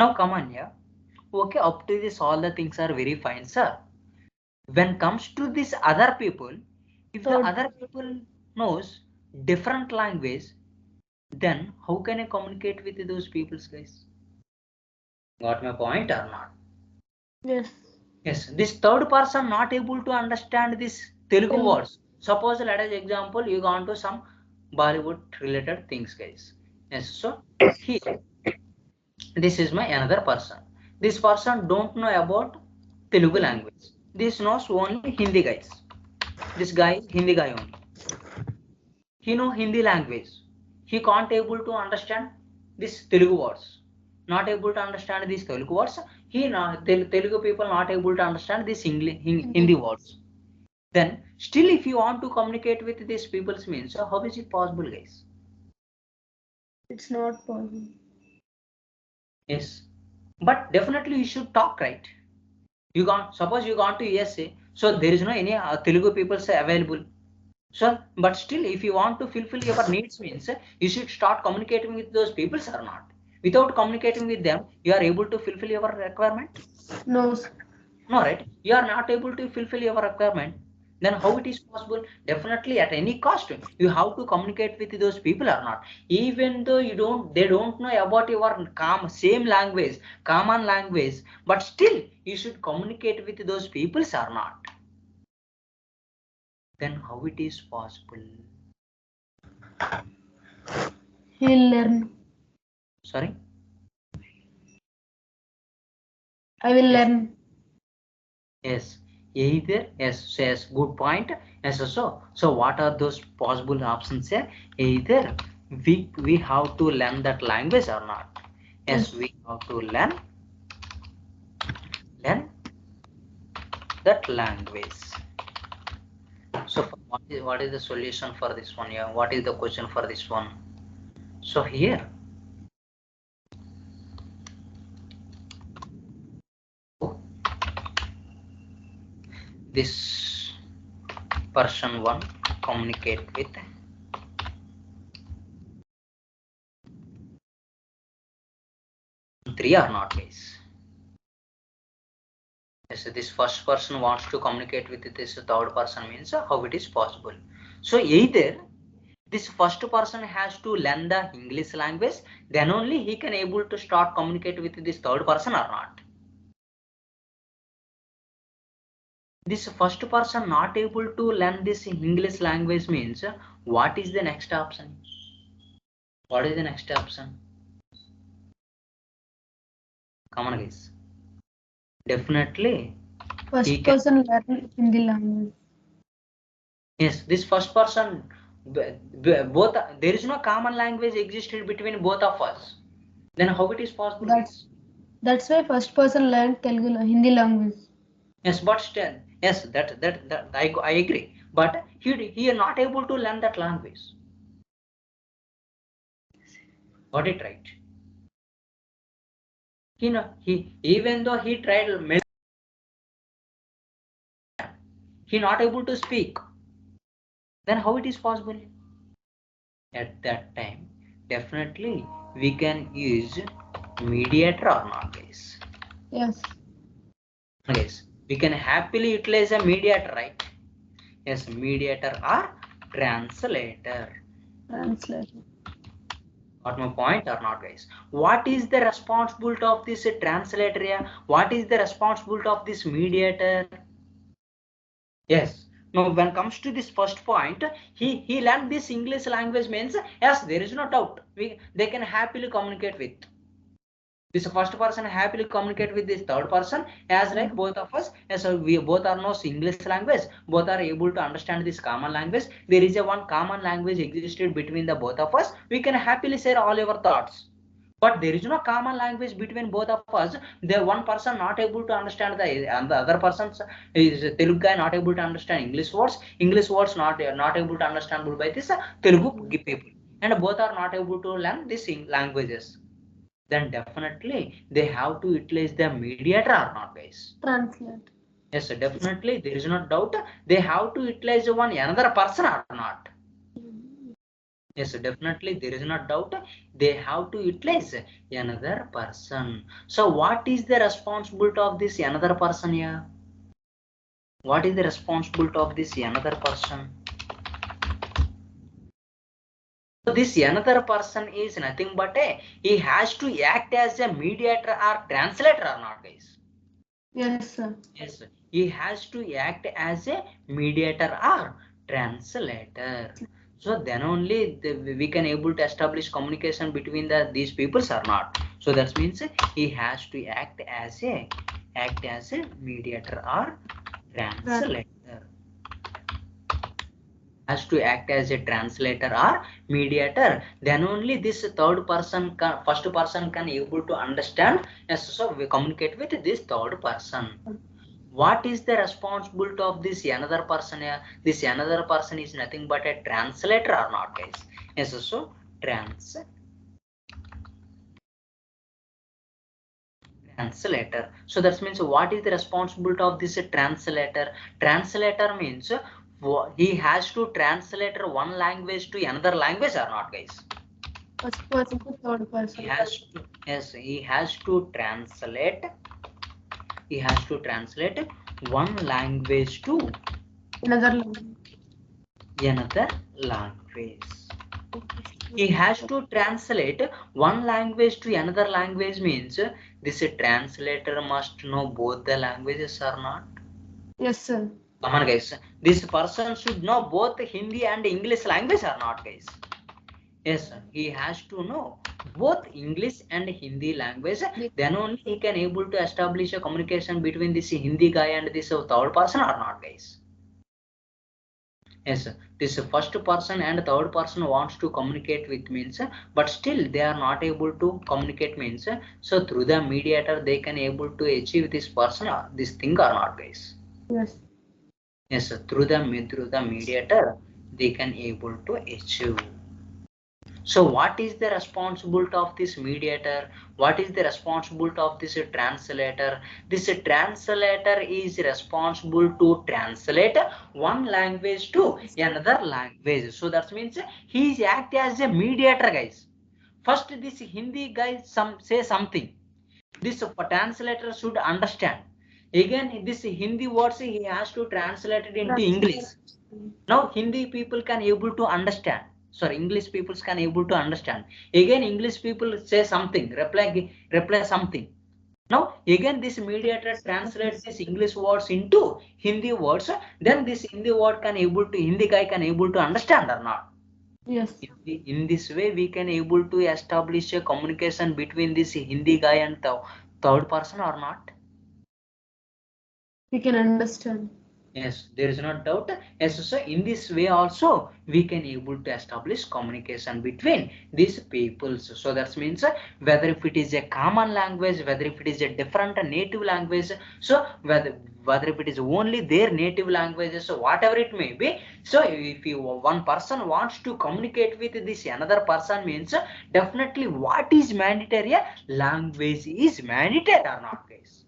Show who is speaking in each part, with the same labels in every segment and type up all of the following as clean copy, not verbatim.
Speaker 1: Now come on, yeah. Okay, up to this all the things are very fine, sir. When comes to this other people, if the
Speaker 2: Third.
Speaker 1: other people knows different language, then how can I communicate with those peoples, guys? Got my point or not?
Speaker 2: Yes.
Speaker 1: Yes, this third person not able to understand this Telugu
Speaker 2: Telugu.
Speaker 1: words. Suppose let us example you gone to some Bollywood related things, guys. Yes, so here this is my another person. This person don't know about Telugu language. This knows only Hindi, guys. This guy Hindi guy only. He know Hindi language. He can't able to understand this Telugu words. Not able to understand these Telugu words. He not Telugu people not able to understand this English Hindi words. Then still if you want to communicate with these peoples means how is it possible, guys?
Speaker 2: It's not possible.
Speaker 1: Yes, but definitely you should talk, right? You gone suppose you gone to USA, so there is no any Telugu peoples available. So but still if you want to fulfill your needs means you should start communicating with those peoples or not. Without communicating with them you are able to fulfill your requirement?
Speaker 2: No.
Speaker 1: No, right? You are not able to fulfill your requirement. Then how it is possible? Definitely at any cost you have to communicate with those people or not. Even though they don't know about your same language, common language, but still you should communicate with those peoples or not. Then how it is possible?
Speaker 2: He'll learn.
Speaker 1: Sorry.
Speaker 2: I will
Speaker 1: Yes.
Speaker 2: learn.
Speaker 1: Yes, either yes, good point. Yes, so what are those possible options here? Either we have to learn that language or not. Yes, we have to learn that language. So what is the solution for this one? Yeah, what is the question for this one? So here this person one communicate with three or not, guys. Yes, this first person wants to communicate with this third person means how it is possible. So either this first person has to learn the English language, then only he can able to start communicate with this third person or not. This first person not able to learn this English language means what is the next option? What is the next option? Come on, guys. Definitely he
Speaker 2: First
Speaker 1: can.
Speaker 2: person learn Hindi language.
Speaker 1: Yes, this first person both there is no common language existed between both of us. Then how it is possible,
Speaker 2: That's
Speaker 1: guys?
Speaker 2: that's why first person learned Hindi language.
Speaker 1: Yes, but still, yes, that I agree. But he are not able to learn that language. Got it right? He even though he tried, he not able to speak. Then how it is possible? At that time, definitely we can use mediator or not, guys.
Speaker 2: Yes.
Speaker 1: Guys, we can happily utilize a mediator, right? Yes, mediator or translator.
Speaker 2: Translator.
Speaker 1: Got my point or not, guys? What is the responsibility of this translator here? What is the responsibility of this mediator? Yes. Now, when comes to this first point, he learned this English language means yes, there is no doubt. They can happily communicate with. This first person happily communicate with this third person as like both of us as we both are knows English language, both are able to understand this common language. There is a one common language existed between the both of us. We can happily share all our thoughts. But there is no common language between both of us. The one person not able to understand and the other person is Telugu guy not able to understand English words. English words not able to understand by this Telugu people, and both are not able to learn these languages. Then definitely they have to utilize the mediator or not, guys?
Speaker 2: Translate.
Speaker 1: Yes, definitely there is no doubt they have to utilize one another person or not. Yes, definitely there is no doubt. They have to utilize another person. So what is the responsibility of this another person here? What is the responsibility of this another person? So this another person is nothing but he has to act as a mediator or translator or not, guys?
Speaker 2: Yes, sir.
Speaker 1: Yes, he has to act as a mediator or translator. So then only we can able to establish communication between these peoples or not. So that means he has to act as a mediator or translator. Has to act as a translator or mediator. Then only this third person can, first person can able to understand. Yes, so we communicate with this third person. What is the responsibility of this another person here? This another person is nothing but a translator or not, guys? Yes, so translator. So that means what is the responsibility of this translator? Translator means he has to translate one language to another language or not, guys?
Speaker 2: First person to third
Speaker 1: He
Speaker 2: person.
Speaker 1: has to, yes, he has to translate. He has to translate one language to
Speaker 2: Another language.
Speaker 1: another language. He has to translate one language to another language means this translator must know both the languages or not.
Speaker 2: Yes, sir.
Speaker 1: Come on, guys. This person should know both Hindi and English language or not, guys? Yes, he has to know both English and Hindi language. Then only he can able to establish a communication between this Hindi guy and this third person or not, guys? Yes, this first person and third person wants to communicate with means, but still they are not able to communicate means. So through the mediator they can able to achieve this person this thing or not, guys?
Speaker 2: Yes.
Speaker 1: Yes, through the mediator they can able to achieve. So what is the responsibility of this mediator? What is the responsibility of this translator? This translator is responsible to translate one language to another language. So that means he is act as a mediator, guys. First this Hindi guy say something. This translator should understand. Again this Hindi words he has to translate it into English. Now Hindi people can able to understand. Sorry, English people can able to understand. Again English people say something, reply something. Now again this mediator translates this English words into Hindi words. Then this Hindi word can able to Hindi guy can able to understand or not.
Speaker 2: Yes.
Speaker 1: In this way we can able to establish a communication between this Hindi guy and the third person or not.
Speaker 2: We can understand.
Speaker 1: Yes, there is no doubt. Yes, so in this way also we can able to establish communication between these peoples. So that means whether if it is a common language, whether if it is a different native language, so whether if it is only their native languages, so whatever it may be. So if one person wants to communicate with this another person means definitely what is mandatory? Language is mandatory or not, guys?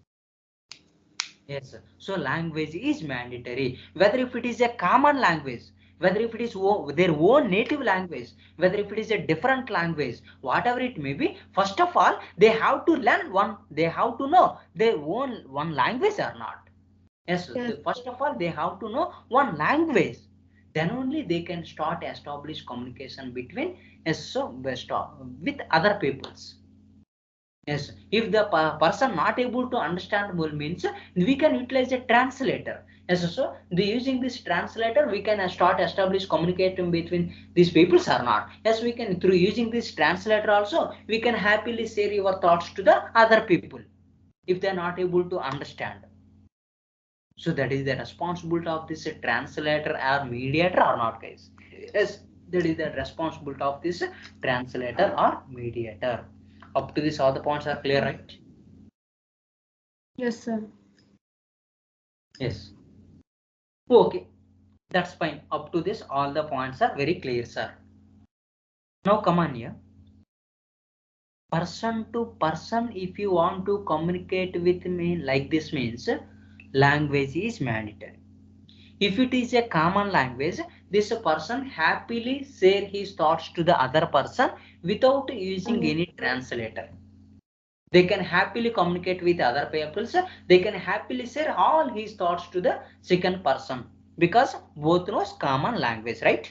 Speaker 1: Yes, so language is mandatory. Whether if it is a common language, whether if it is their own native language, whether if it is a different language, whatever it may be, first of all, they have to learn one, they have to know their own one language or not. Yes,
Speaker 2: Yes.
Speaker 1: first of all, they have to know one language. Then only they can start establish communication between, yes, so with other peoples. Yes, if the person not able to understand well means we can utilize a translator. Yes, so the using this translator we can start establish communicating between these peoples or not. Yes, we can through using this translator also we can happily share your thoughts to the other people if they are not able to understand. So that is the responsibility of this translator or mediator or not, guys? Yes, that is the responsibility of this translator or mediator. Up to this, all the points are clear, right?
Speaker 2: Yes, sir.
Speaker 1: Yes. Okay, that's fine. Up to this, all the points are very clear, sir. Now come on here. Person to person, if you want to communicate with me like this means language is mandatory. If it is a common language, this person happily share his thoughts to the other person without using any translator. They can happily communicate with other people. They can happily share all his thoughts to the second person because both knows common language, right?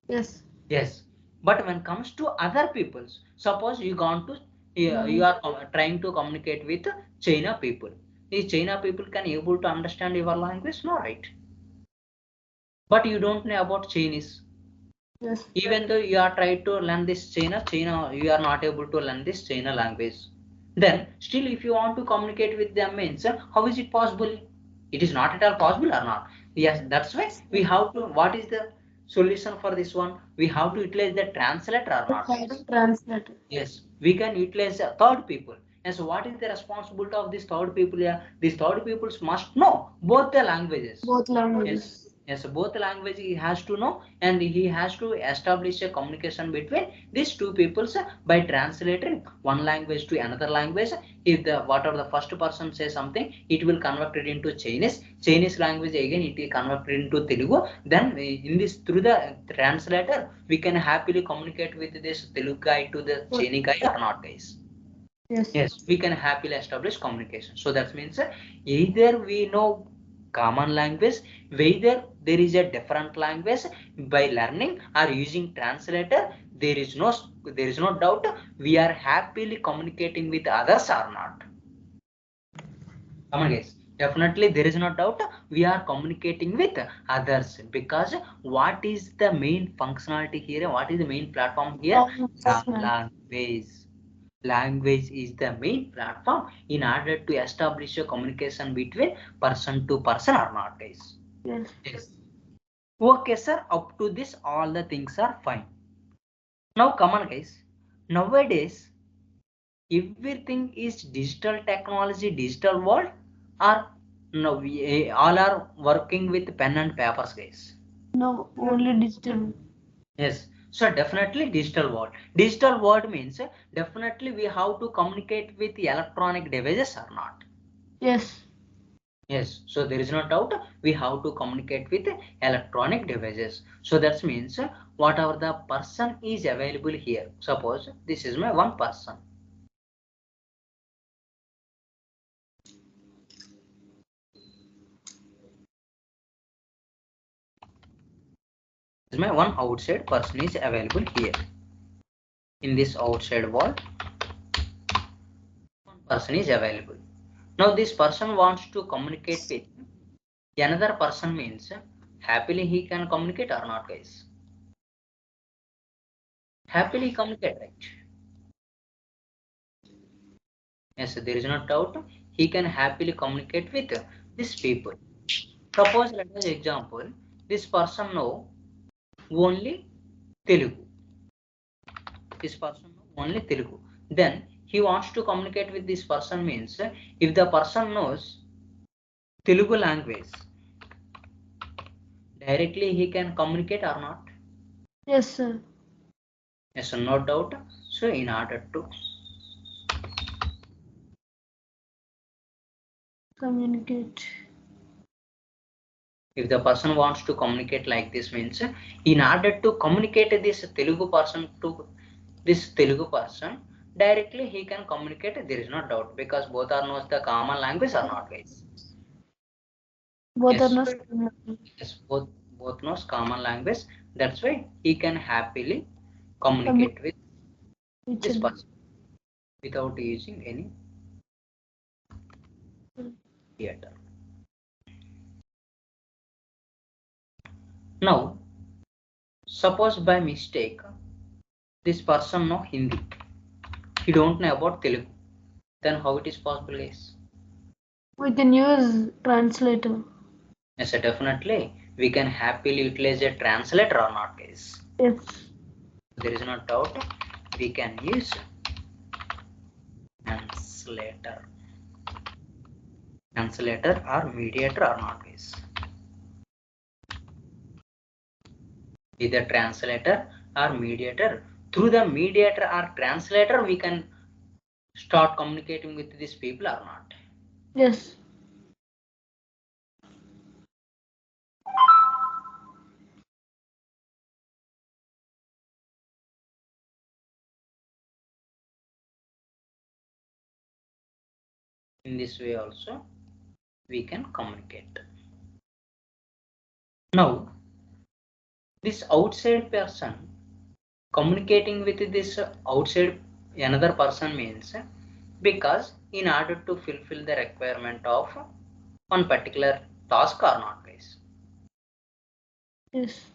Speaker 2: Yes.
Speaker 1: Yes. But when comes to other peoples, suppose you gone to you are trying to communicate with China people. These China people can able to understand your language, no, right? But you don't know about Chinese.
Speaker 2: Yes.
Speaker 1: Even though you are trying to learn this China, you are not able to learn this China language. Then still, if you want to communicate with them, means how is it possible? It is not at all possible or not. Yes, that's why we have to. What is the solution for this one? We have to utilize the translator or not, guys?
Speaker 2: Translator.
Speaker 1: Yes, we can utilize the third people. And so, what is the responsibility of this third people? Yeah, these third peoples must know both the languages.
Speaker 2: Both
Speaker 1: Yes,
Speaker 2: languages.
Speaker 1: yes, both language he has to know, and he has to establish a communication between these two peoples by translating one language to another language. If the whatever the first person says something, it will convert it into Chinese. Chinese language again it will convert it into Telugu. Then in this through the translator, we can happily communicate with this Telugu guy to the Chinese guy or not, guys.
Speaker 2: Yes.
Speaker 1: Yes, we can happily establish communication. So that means either we know common language, whether there is a different language by learning or using translator, there is no doubt we are happily communicating with others or not. Come on, guys. Definitely, there is no doubt we are communicating with others because what is the main functionality here? What is the main platform here? Language. Language is the main platform in order to establish a communication between person to person or not, guys.
Speaker 2: Yes.
Speaker 1: Yes. Okay, sir. Up to this, all the things are fine. Now, come on, guys. Nowadays, everything is digital technology, digital world, or no? We all are working with pen and papers, guys.
Speaker 2: No, only digital.
Speaker 1: Yes. So definitely digital world. Digital world means definitely we have to communicate with electronic devices or not.
Speaker 2: Yes.
Speaker 1: Yes. So there is no doubt we have to communicate with electronic devices. So that means whatever the person is available here. Suppose this is my one person. This is my one outside person is available here. In this outside world, one person is available. Now this person wants to communicate with another person means happily he can communicate or not, guys? Happily communicate, right? Yes, there is no doubt he can happily communicate with these people. Suppose let us example, this person know only Telugu. This person know only Telugu. Then he wants to communicate with this person means if the person knows Telugu language, directly he can communicate or not?
Speaker 2: Yes, sir.
Speaker 1: Yes, no doubt. So in order to
Speaker 2: Communicate.
Speaker 1: if the person wants to communicate like this means in order to communicate this Telugu person to this Telugu person directly he can communicate, there is no doubt because both are knows the common language or not, guys?
Speaker 2: Both are
Speaker 1: Yes,
Speaker 2: not.
Speaker 1: yes, both knows common language. That's why he can happily communicate with
Speaker 2: Each
Speaker 1: this
Speaker 2: other.
Speaker 1: person without using any theater. Now suppose by mistake this person know Hindi, he don't know about Telugu, then how it is possible, guys?
Speaker 2: We can use translator.
Speaker 1: Yes, definitely we can happily utilize a translator or not, guys?
Speaker 2: Yes.
Speaker 1: There is no doubt we can use translator, translator or mediator or not, guys? Either translator or mediator. Through the mediator or translator we can start communicating with these people or not?
Speaker 2: Yes.
Speaker 1: In this way also we can communicate. Now this outside person communicating with this outside another person means because in order to fulfill the requirement of one particular task or not, guys.
Speaker 2: Yes.